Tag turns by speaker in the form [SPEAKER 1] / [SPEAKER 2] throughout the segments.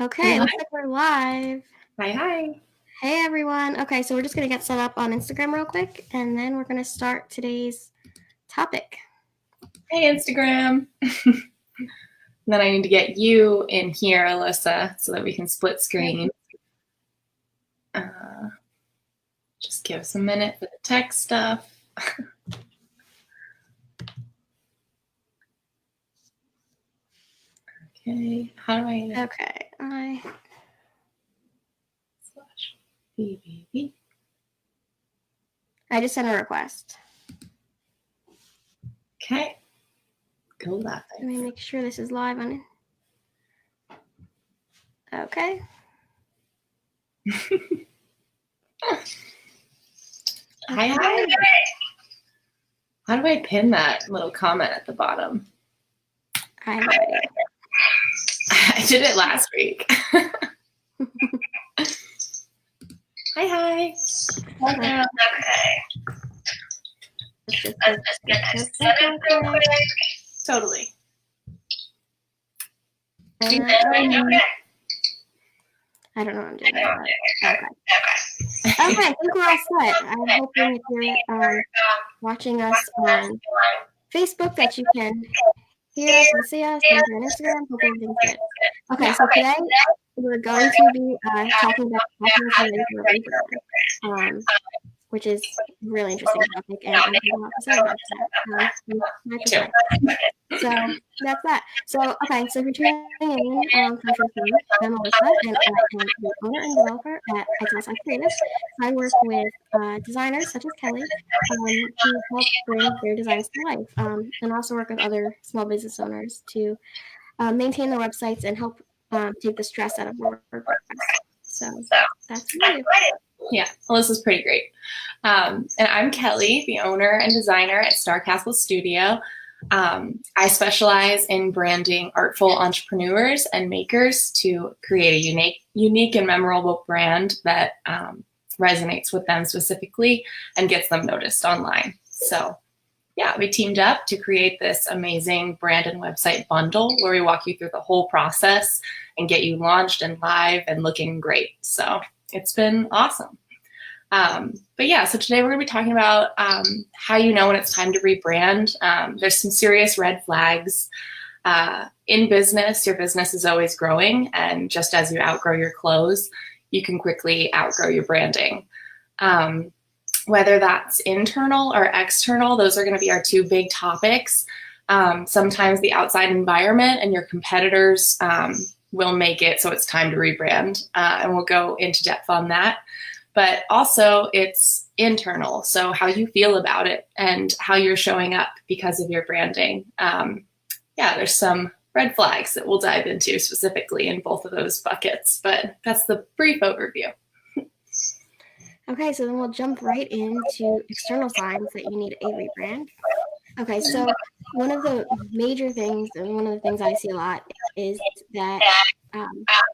[SPEAKER 1] Okay, looks like we're live.
[SPEAKER 2] Hi.
[SPEAKER 1] Hey everyone. Okay, so we're just gonna get set up on Instagram real quick, and then we're gonna start today's topic.
[SPEAKER 2] Hey, Instagram. Then I need to get you in here, Alyssa, so that we can split screen. Just give us a minute for the tech stuff. Okay, how do I?
[SPEAKER 1] Okay,
[SPEAKER 2] /BBB.
[SPEAKER 1] I just sent a request.
[SPEAKER 2] Okay, go live.
[SPEAKER 1] Let me make sure this is live on it. Okay.
[SPEAKER 2] Hi. How do I pin that little comment at the bottom?
[SPEAKER 1] I have no idea.
[SPEAKER 2] I did it last week. Hi.
[SPEAKER 1] Okay.
[SPEAKER 2] Let's just get this set up real quick. Totally.
[SPEAKER 1] I don't know what I'm doing. Okay, I think we're all set. I'm hoping if you're watching us on Facebook that you can hear us and see us, and if you're on Instagram, hope everything's good. Okay, so today we're going to be talking about rebrand, which is a really interesting topic, and I'm going to say about that. So that's that. So, okay, so if you're tuning in, I'm Alyssa, and I'm the owner and developer at Outgrow Creative. I work with designers such as Kelly to help bring their designs to life, and also work with other small business owners to maintain their websites and help take the stress out of WordPress. So that's me.
[SPEAKER 2] Yeah, Alyssa's pretty great. And I'm Kelly, the owner and designer at Starr Studio. I specialize in branding artful entrepreneurs and makers to create a unique and memorable brand that resonates with them specifically and gets them noticed online. So yeah, we teamed up to create this amazing brand and website bundle where we walk you through the whole process and get you launched and live and looking great. So it's been awesome. But yeah, so today we're going to be talking about how you know when it's time to rebrand. There's some serious red flags. In business, your business is always growing, and just as you outgrow your clothes, you can quickly outgrow your branding. Whether that's internal or external, those are going to be our two big topics. Sometimes the outside environment and your competitors will make it so it's time to rebrand, and we'll go into depth on that. But also it's internal, so how you feel about it and how you're showing up because of your branding. Yeah, there's some red flags that we'll dive into specifically in both of those buckets, but that's the brief overview.
[SPEAKER 1] Okay, so then we'll jump right into external signs that you need a rebrand. Okay, so one of the major things, and one of the things I see a lot, is that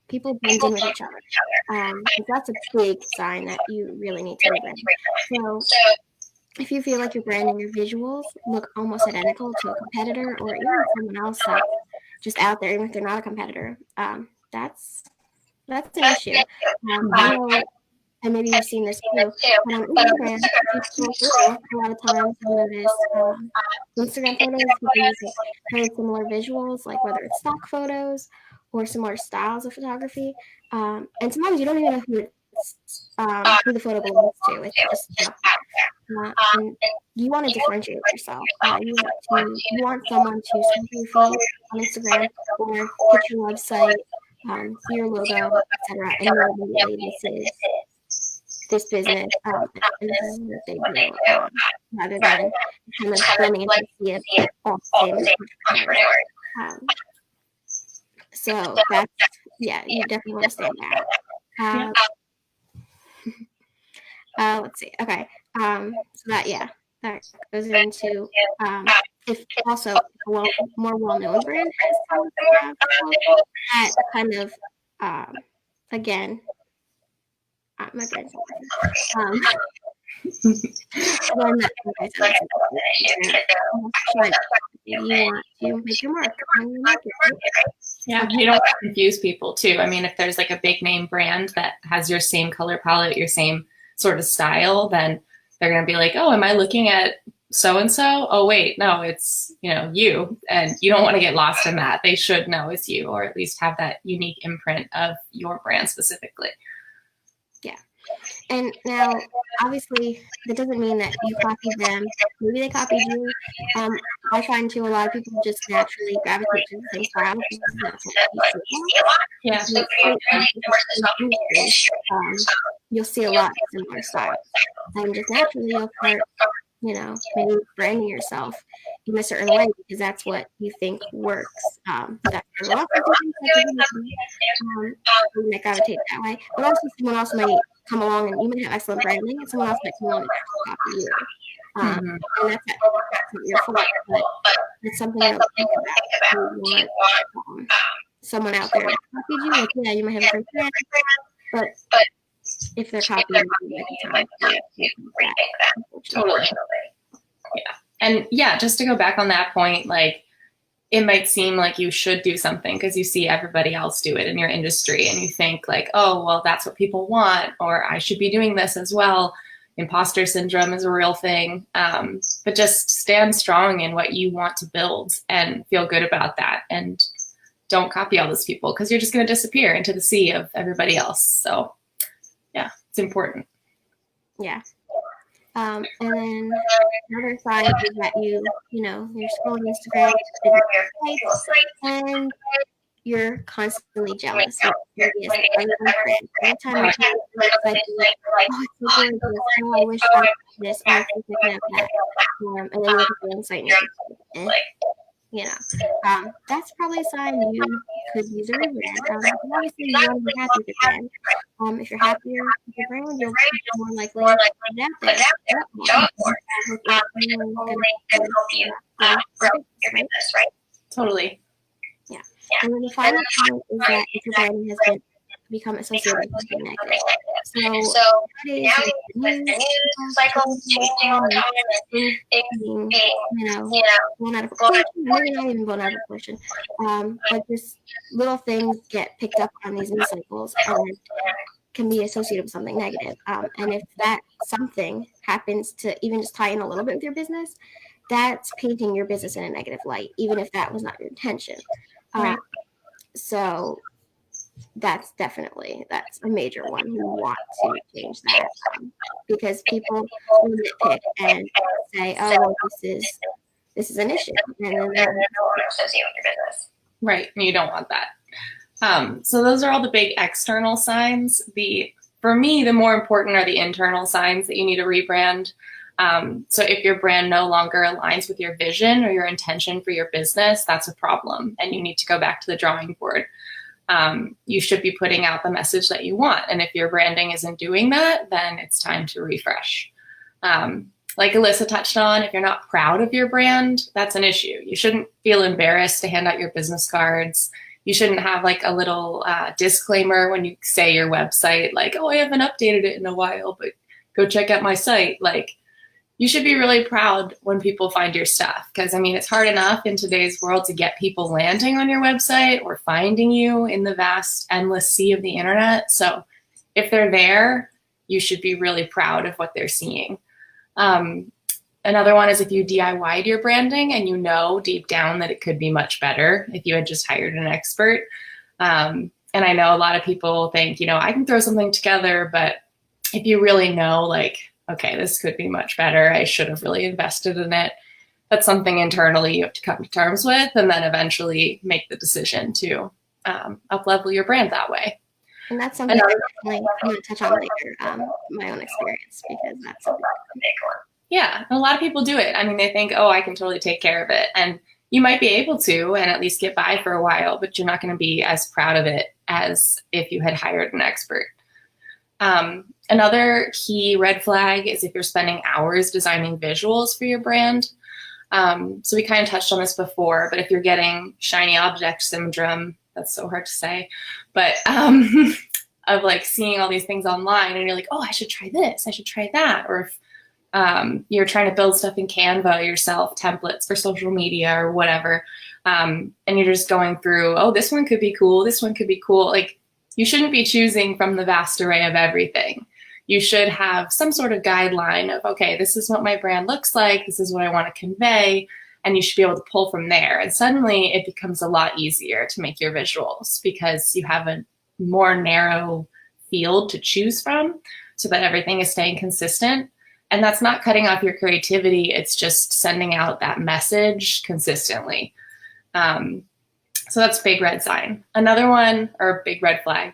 [SPEAKER 1] people blend in with each other. That's a big sign that you really need to rebrand. So if you feel like your brand and your visuals look almost identical to a competitor or even someone else that's just out there, even if they're not a competitor, that's an issue. And maybe you've seen this too. But on Instagram, a lot of times I notice Instagram photos use very similar visuals, like whether it's stock photos or similar styles of photography. And sometimes you don't even know who the photo belongs to. It's just and you want to differentiate yourself. You want someone to see your feed on Instagram or hit your website, see your logo, etc., and know immediately this business and this is what they do, rather than kind of filming and see it all the same. So that's, yeah, you definitely want to stand out. Let's see. Okay. So that goes into if also a more well-known brand has that kind of again. My brain's You want to make your mark on your market, right?
[SPEAKER 2] Yeah, you don't want to confuse people too. I mean, if there's like a big name brand that has your same color palette, your same sort of style, then they're going to be like, oh, am I looking at so-and-so? Oh, wait, no, it's, you. And you don't want to get lost in that. They should know it's you, or at least have that unique imprint of your brand specifically.
[SPEAKER 1] Yeah. And now, obviously, that doesn't mean that you copied them. Maybe they copied you. I find, too, a lot of people just naturally gravitate to the same style because that's what you see a lot.
[SPEAKER 2] Yeah.
[SPEAKER 1] You'll see a lot of similar styles. And just naturally, you'll start, maybe branding yourself in a certain way because that's what you think works. That's a lot of people might gravitate that way. But also, someone else might come along and you might have excellent branding, and someone else might come along and copy you. And that's not your fault, but it's something to think about. You want someone out there that copied you, like, yeah, you might have a great brand, but if they're copying you, it might be time to rethink that.
[SPEAKER 2] Totally. Yeah. And yeah, just to go back on that point, like, it might seem like you should do something because you see everybody else do it in your industry and you think like, oh, well, that's what people want, or I should be doing this as well. Imposter syndrome is a real thing. But just stand strong in what you want to build and feel good about that. And don't copy all those people because you're just going to disappear into the sea of everybody else. So yeah, it's important.
[SPEAKER 1] Yeah. And then another sign is that you're scrolling Instagram and you're constantly jealous. Every time you see like, oh, it's so gorgeous. Oh, I wish I had this. Oh, I wish I could have that. And then you look at the website and you're that's probably a sign you could use a rebrand. Obviously, you want to be happy with your brand. If you're happier with your brand, you'll be more likely to put it out there.
[SPEAKER 2] Right? Totally.
[SPEAKER 1] Yeah. And then the final point is that if your branding has become associated with something negative. So nowadays, the news cycles changing, being, blown out of proportion, maybe not even blown out of proportion. But just little things get picked up on these news cycles and can be associated with something negative. And if that something happens to even just tie in a little bit with your business, that's painting your business in a negative light, even if that was not your intention. So that's a major one. You want to change that because people will nitpick and say, "Oh, well, this is an issue," and then no one associate with your business.
[SPEAKER 2] Right, and you don't want that. So those are all the big external signs. For me, the more important are the internal signs that you need to rebrand. So if your brand no longer aligns with your vision or your intention for your business, that's a problem, and you need to go back to the drawing board. You should be putting out the message that you want. And if your branding isn't doing that, then it's time to refresh. Like Alyssa touched on, if you're not proud of your brand, that's an issue. You shouldn't feel embarrassed to hand out your business cards. You shouldn't have like a little disclaimer when you say your website, like, oh, I haven't updated it in a while, but go check out my site. Like, you should be really proud when people find your stuff. Because, I mean, it's hard enough in today's world to get people landing on your website or finding you in the vast, endless sea of the internet. So if they're there, you should be really proud of what they're seeing. Another one is if you DIY'd your branding and you know deep down that it could be much better if you had just hired an expert. And I know a lot of people think, I can throw something together, but if you really know, like, okay, this could be much better, I should have really invested in it, that's something internally you have to come to terms with and then eventually make the decision to up-level your brand that way.
[SPEAKER 1] And that's something I'm going to touch on later, my own experience, because that's a big one.
[SPEAKER 2] Yeah, and a lot of people do it. I mean, they think, oh, I can totally take care of it. And you might be able to and at least get by for a while, but you're not going to be as proud of it as if you had hired an expert. Another key red flag is if you're spending hours designing visuals for your brand. So we kind of touched on this before, but if you're getting shiny object syndrome, that's so hard to say, but of like seeing all these things online and you're like, oh, I should try this, I should try that. Or if You're trying to build stuff in Canva yourself, templates for social media or whatever. And you're just going through, oh, this one could be cool. This one could be cool. Like, you shouldn't be choosing from the vast array of everything. You should have some sort of guideline of, okay, this is what my brand looks like. This is what I want to convey. And you should be able to pull from there. And suddenly it becomes a lot easier to make your visuals because you have a more narrow field to choose from so that everything is staying consistent. And that's not cutting off your creativity. It's just sending out that message consistently. So that's a big red sign. Another one, or big red flag.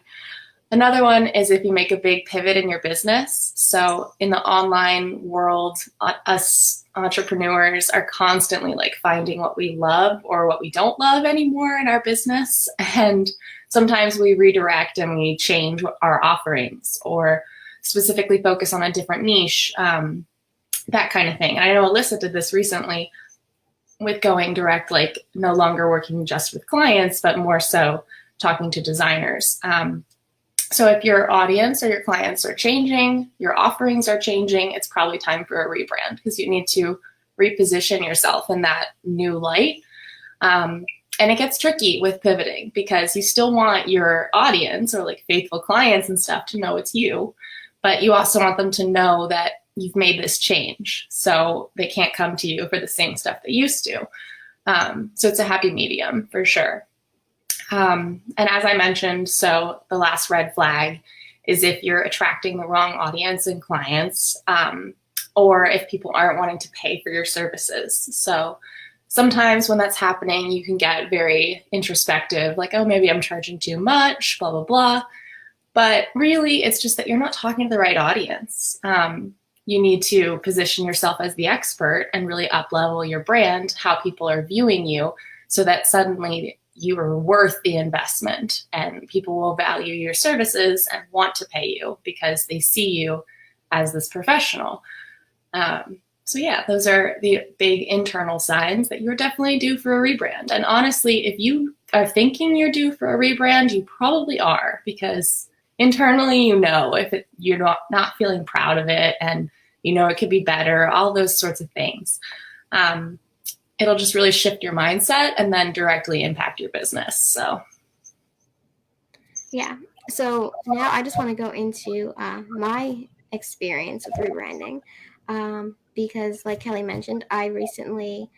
[SPEAKER 2] Another one is if you make a big pivot in your business. So in the online world, us entrepreneurs are constantly like finding what we love or what we don't love anymore in our business. And sometimes we redirect and we change our offerings or specifically focus on a different niche, that kind of thing. And I know Alyssa did this recently with going direct, like no longer working just with clients, but more so talking to designers. So if your audience or your clients are changing, your offerings are changing, it's probably time for a rebrand because you need to reposition yourself in that new light. And it gets tricky with pivoting because you still want your audience or like faithful clients and stuff to know it's you, but you also want them to know that you've made this change. So they can't come to you for the same stuff they used to. So it's a happy medium for sure. And as I mentioned, so the last red flag is if you're attracting the wrong audience and clients, or if people aren't wanting to pay for your services. So sometimes when that's happening, you can get very introspective, like, oh, maybe I'm charging too much, blah, blah, blah. But really, it's just that you're not talking to the right audience. You need to position yourself as the expert and really up-level your brand, how people are viewing you, so that suddenly you are worth the investment and people will value your services and want to pay you because they see you as this professional. So yeah, those are the big internal signs that you're definitely due for a rebrand. And honestly, if you are thinking you're due for a rebrand, you probably are, because internally, you know, if you're not feeling proud of it and you know it could be better, all those sorts of things. It'll just really shift your mindset and then directly impact your business. So,
[SPEAKER 1] yeah. So now I just want to go into my experience with rebranding because, like Kelly mentioned, I recently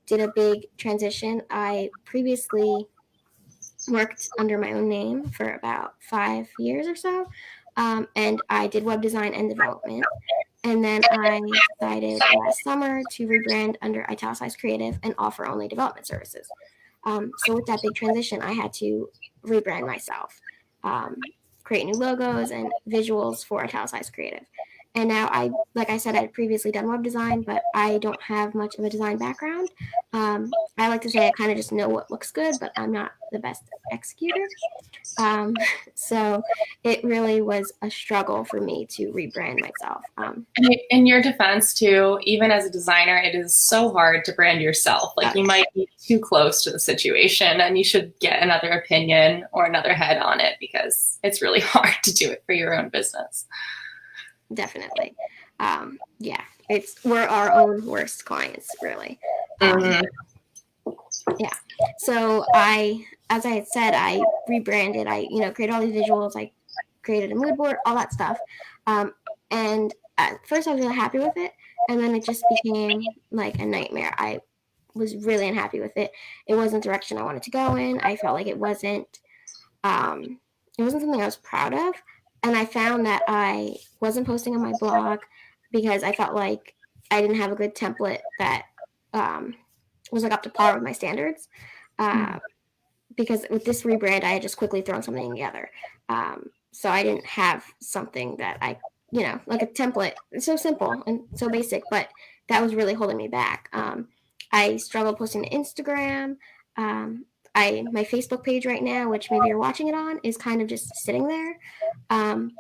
[SPEAKER 1] did a big transition. I previously worked under my own name for about 5 years or so, and I did web design and development. And then I decided last summer to rebrand under Italicized Creative and offer only development services. So with that big transition, I had to rebrand myself, create new logos and visuals for Italicized Creative. And now like I said, I'd previously done web design, but I don't have much of a design background. I like to say I kind of just know what looks good, but I'm not the best executor. So it really was a struggle for me to rebrand myself.
[SPEAKER 2] in your defense too, even as a designer, it is so hard to brand yourself. Like you might be too close to the situation and you should get another opinion or another head on it because it's really hard to do it for your own business.
[SPEAKER 1] Definitely. Yeah, we're our own worst clients, really. Yeah. So as I had said, I rebranded. I created all these visuals. I created a mood board, all that stuff. And at first, I was really happy with it, and then it just became like a nightmare. I was really unhappy with it. It wasn't the direction I wanted to go in. I felt like it wasn't something I was proud of. And I found that I wasn't posting on my blog because I felt like I didn't have a good template that was like up to par with my standards. Because with this rebrand, I had just quickly thrown something together. So I didn't have something that like a template. It's so simple and so basic, but that was really holding me back. I struggled posting to Instagram. My Facebook page right now, which maybe you're watching it on, is kind of just sitting there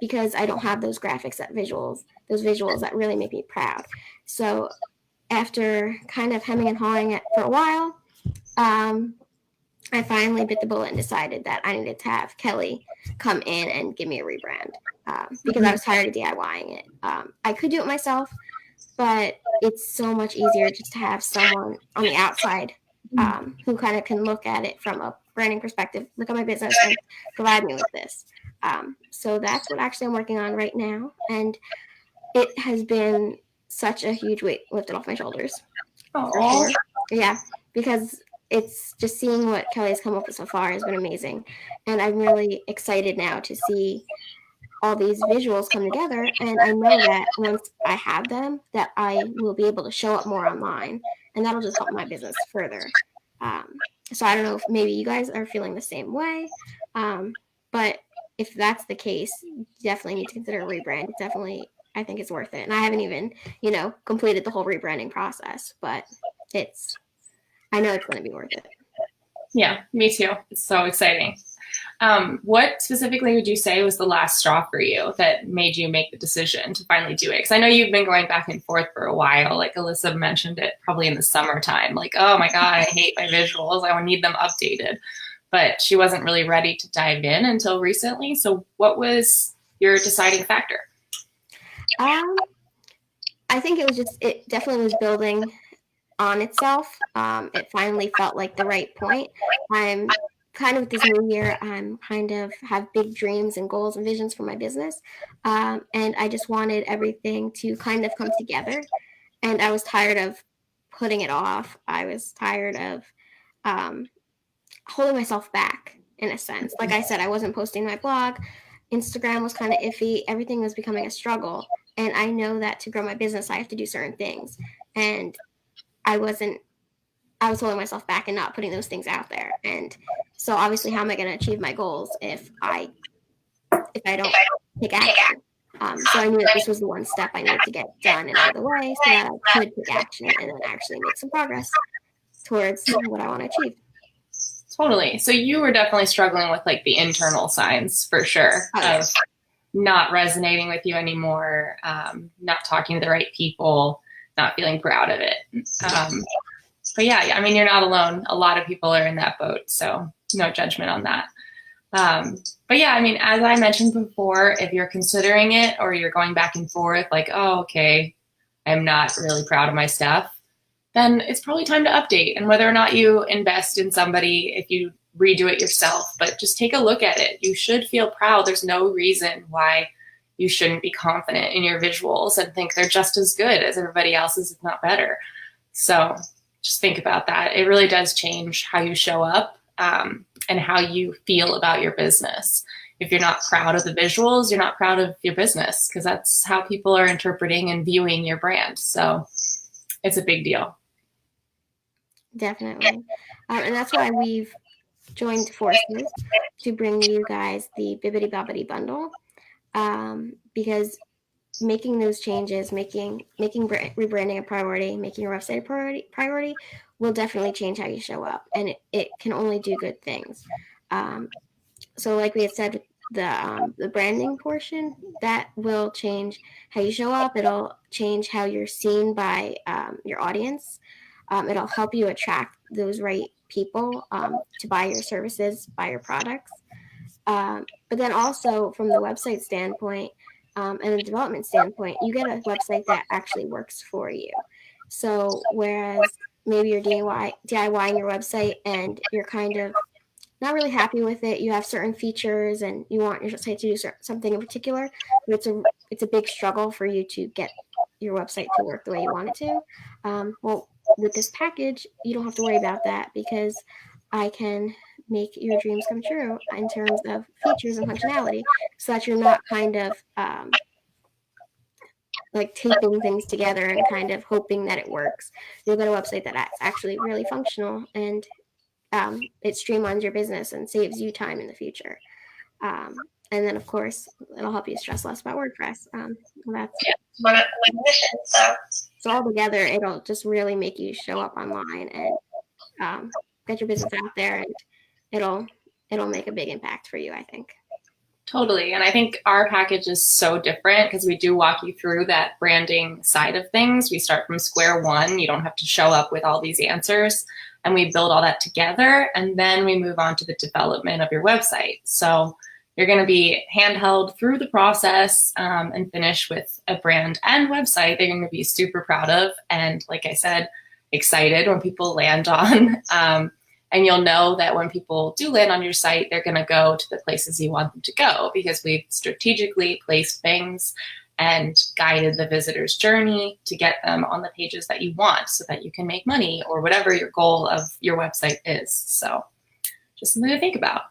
[SPEAKER 1] because I don't have those graphics, those visuals that really make me proud. So after kind of hemming and hawing it for a while, I finally bit the bullet and decided that I needed to have Kelly come in and give me a rebrand because I was tired of DIYing it. I could do it myself, but it's so much easier just to have someone on the outside who kind of can look at it from a branding perspective, look at my business and provide me with this. So that's what actually I'm working on right now. And it has been such a huge weight lifted off my shoulders. For
[SPEAKER 2] Oh,
[SPEAKER 1] sure. Yeah, because it's just seeing what Kelly has come up with so far has been amazing. And I'm really excited now to see all these visuals come together, and I know that once I have them that I will be able to show up more online, and that'll just help my business further. So I don't know if maybe you guys are feeling the same way, but if that's the case, you definitely need to consider a rebrand. It's definitely, I think it's worth it, and I haven't even completed the whole rebranding process, but I know it's going to be worth it.
[SPEAKER 2] yeah, me too. It's so exciting. What specifically would you say was the last straw for you that made you make the decision to finally do it? Because I know you've been going back and forth for a while. Like Alyssa mentioned it probably in the summertime. Like, oh my God, I hate my visuals. I need them updated. But she wasn't really ready to dive in until recently. So what was your deciding factor?
[SPEAKER 1] I think it definitely was building on itself. It finally felt like the right point. I'm kind of with this new year, I'm kind of have big dreams and goals and visions for my business. And I just wanted everything to kind of come together. And I was tired of putting it off. I was tired of holding myself back in a sense. Like I said, I wasn't posting my blog. Instagram was kind of iffy. Everything was becoming a struggle. And I know that to grow my business, I have to do certain things. And I was holding myself back and not putting those things out there. And so obviously, how am I going to achieve my goals if I don't take action? So I knew that this was the one step I needed to get done and out of the way so that I could take action and then actually make some progress towards what I want to achieve.
[SPEAKER 2] Totally. So you were definitely struggling with like the internal signs for sure of not resonating with you anymore, not talking to the right people, not feeling proud of it. But yeah, I mean, you're not alone. A lot of people are in that boat, so no judgment on that. But yeah, I mean, as I mentioned before, if you're considering it or you're going back and forth like, oh, okay, I'm not really proud of my stuff, then it's probably time to update. And whether or not you invest in somebody, if you redo it yourself, but just take a look at it. You should feel proud. There's no reason why you shouldn't be confident in your visuals and think they're just as good as everybody else's, if not better. So just think about that. It really does change how you show up and how you feel about your business. If you're not proud of the visuals, you're not proud of your business, because that's how people are interpreting and viewing your brand. So it's a big deal.
[SPEAKER 1] Definitely. And that's why we've joined forces to bring you guys the Bibbidi Bobbidi bundle, because making those changes, making rebranding a priority, making your website a priority will definitely change how you show up, and it can only do good things. So like we had said, the branding portion, that will change how you show up. It'll change how you're seen by your audience. It'll help you attract those right people to buy your services, buy your products. But then also from the website standpoint and the development standpoint, you get a website that actually works for you. So whereas maybe you're DIYing your website and you're kind of not really happy with it, you have certain features and you want your site to do something in particular, but it's a big struggle for you to get your website to work the way you want it to. Well, with this package, you don't have to worry about that, because I can make your dreams come true in terms of features and functionality, so that you're not kind of like taping things together and kind of hoping that it works. You'll get a website that's actually really functional, and it streamlines your business and saves you time in the future. And then, of course, it'll help you stress less about WordPress. That's one of the missions. So all together, it'll just really make you show up online and get your business out there, and it'll make a big impact for you, I think.
[SPEAKER 2] Totally. And I think our package is so different because we do walk you through that branding side of things. We start from square one. You don't have to show up with all these answers. And we build all that together. And then we move on to the development of your website. So you're going to be handheld through the process and finish with a brand and website they're going to be super proud of. And like I said, excited when people land on. And you'll know that when people do land on your site, they're going to go to the places you want them to go because we've strategically placed things and guided the visitor's journey to get them on the pages that you want so that you can make money or whatever your goal of your website is. So just something to think about.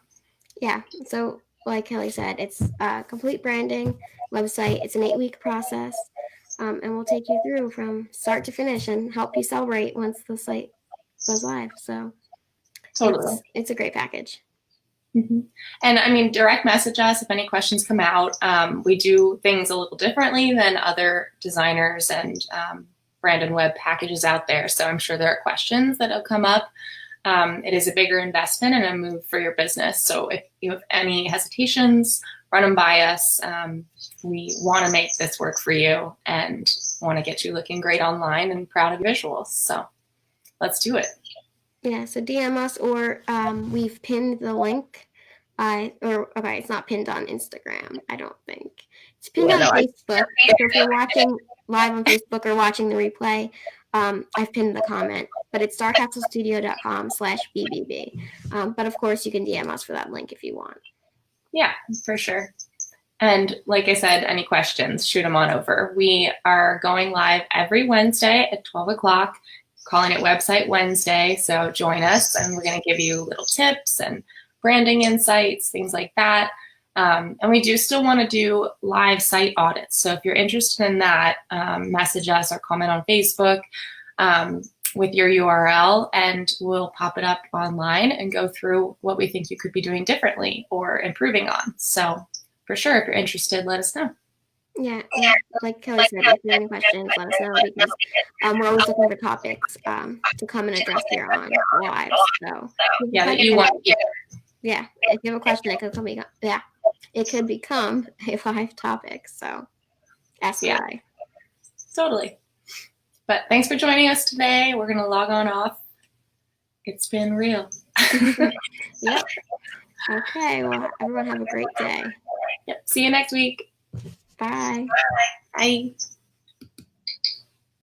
[SPEAKER 1] Yeah. So like Kelly said, it's complete branding website. It's an 8-week process. And we'll take you through from start to finish and help you celebrate once the site goes live. So
[SPEAKER 2] Totally.
[SPEAKER 1] it's a great package.
[SPEAKER 2] Mm-hmm. And I mean, direct message us if any questions come out. We do things a little differently than other designers and brand and web packages out there. So I'm sure there are questions that have come up. It is a bigger investment and a move for your business. So if you have any hesitations, run them by us. We want to make this work for you and want to get you looking great online and proud of your visuals. So let's do it.
[SPEAKER 1] Yeah, so DM us, or we've pinned the link. Okay, it's not pinned on Instagram, I don't think. It's pinned on Facebook. So if you're watching live on Facebook or watching the replay, I've pinned the comment, but it's starcastlestudio.com/BBB. But of course, you can DM us for that link if you want.
[SPEAKER 2] Yeah, for sure. And like I said, any questions, shoot them on over. We are going live every Wednesday at 12 o'clock, calling it Website Wednesday. So join us and we're going to give you little tips and branding insights, things like that. And we do still want to do live site audits. So if you're interested in that, message us or comment on Facebook with your URL and we'll pop it up online and go through what we think you could be doing differently or improving on. So for sure, if you're interested, let us know.
[SPEAKER 1] Yeah, like Kelly said, if you have any questions, let us know because we're always looking for topics to come and address here on live. So
[SPEAKER 2] yeah, that you want.
[SPEAKER 1] Yeah, if you have a question, it could become a live topic. So ask away.
[SPEAKER 2] Totally. But thanks for joining us today. We're gonna log on off. It's been real.
[SPEAKER 1] Yep. Okay. Well, everyone have a great day.
[SPEAKER 2] Yep. See you next week.
[SPEAKER 1] Bye.
[SPEAKER 2] Bye.